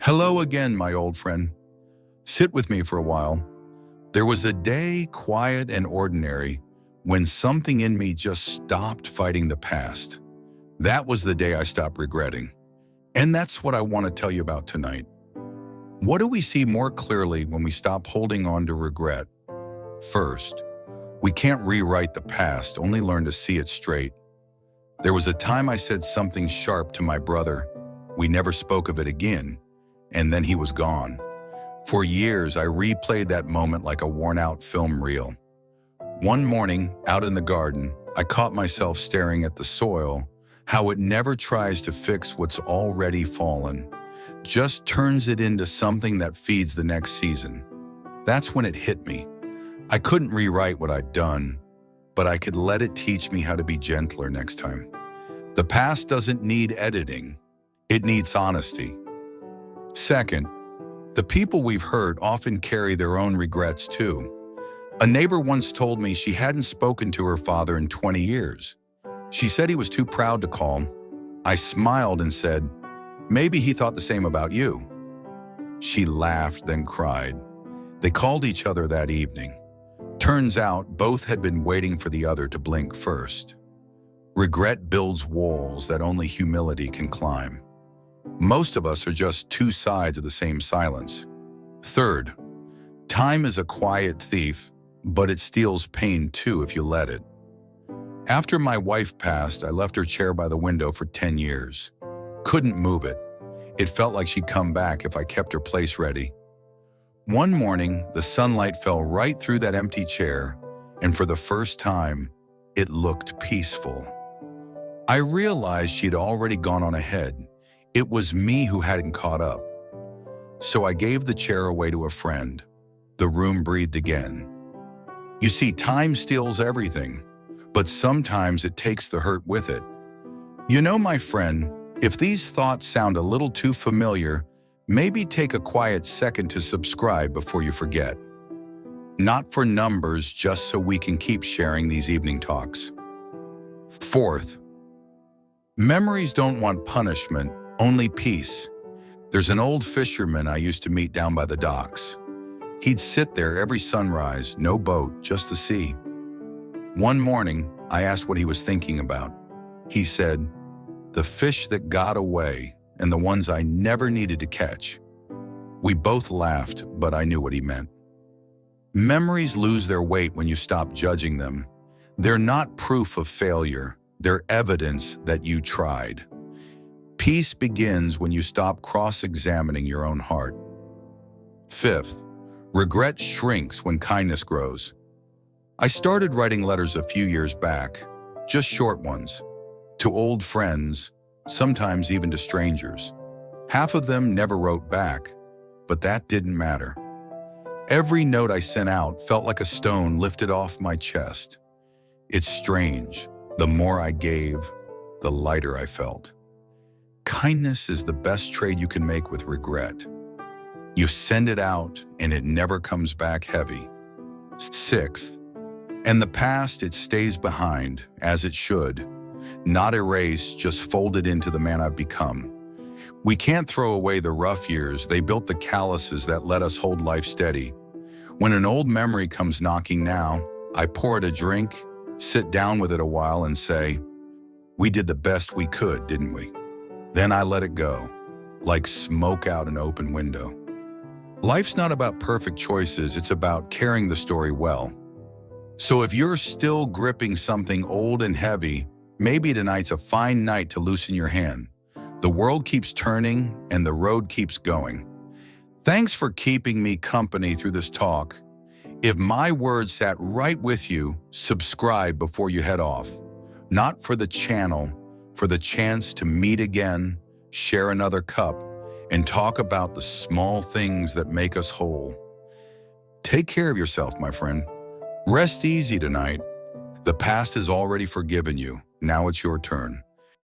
Hello again, my old friend. Sit with me for a while. There was a day, quiet and ordinary, when something in me just stopped fighting the past. That was the day I stopped regretting. And that's what I want to tell you about tonight. What do we see more clearly when we stop holding on to regret? First, we can't rewrite the past, only learn to see it straight. There was a time I said something sharp to my brother. We never spoke of it again, and then he was gone. For years, I replayed that moment like a worn-out film reel. One morning, out in the garden, I caught myself staring at the soil, how it never tries to fix what's already fallen, just turns it into something that feeds the next season. That's when it hit me. I couldn't rewrite what I'd done, but I could let it teach me how to be gentler next time. The past doesn't need editing. It needs honesty. Second, the people we've hurt often carry their own regrets too. A neighbor once told me she hadn't spoken to her father in 20 years. She said he was too proud to call. I smiled and said, "Maybe he thought the same about you." She laughed, then cried. They called each other that evening. Turns out both had been waiting for the other to blink first. Regret builds walls that only humility can climb. Most of us are just two sides of the same silence. Third, time is a quiet thief, but it steals pain too if you let it. After my wife passed, I left her chair by the window for 10 years. Couldn't move it. It felt like she'd come back if I kept her place ready. One morning, the sunlight fell right through that empty chair, and for the first time, it looked peaceful. I realized she'd already gone on ahead. It was me who hadn't caught up. So I gave the chair away to a friend. The room breathed again. You see, time steals everything, but sometimes it takes the hurt with it. You know, my friend, if these thoughts sound a little too familiar, maybe take a quiet second to subscribe before you forget. Not for numbers, just so we can keep sharing these evening talks. Fourth, memories don't want punishment, only peace. There's an old fisherman I used to meet down by the docks. He'd sit there every sunrise, no boat, just the sea. One morning, I asked what he was thinking about. He said, "The fish that got away and the ones I never needed to catch." We both laughed, but I knew what he meant. Memories lose their weight when you stop judging them. They're not proof of failure. They're evidence that you tried. Peace begins when you stop cross-examining your own heart. Fifth, regret shrinks when kindness grows. I started writing letters a few years back, just short ones, to old friends, sometimes even to strangers. Half of them never wrote back, but that didn't matter. Every note I sent out felt like a stone lifted off my chest. It's strange. The more I gave, the lighter I felt. Kindness is the best trade you can make with regret. You send it out and it never comes back heavy. Sixth, and the past, it stays behind, as it should. Not erased, just folded into the man I've become. We can't throw away the rough years. They built the calluses that let us hold life steady. When an old memory comes knocking now, I pour it a drink, sit down with it a while and say, "We did the best we could, didn't we?" Then I let it go, like smoke out an open window. Life's not about perfect choices, it's about carrying the story well. So if you're still gripping something old and heavy, maybe tonight's a fine night to loosen your hand. The world keeps turning and the road keeps going. Thanks for keeping me company through this talk. If my words sat right with you, subscribe before you head off. Not for the channel, for the chance to meet again, share another cup, and talk about the small things that make us whole. Take care of yourself, my friend. Rest easy tonight. The past has already forgiven you. Now it's your turn.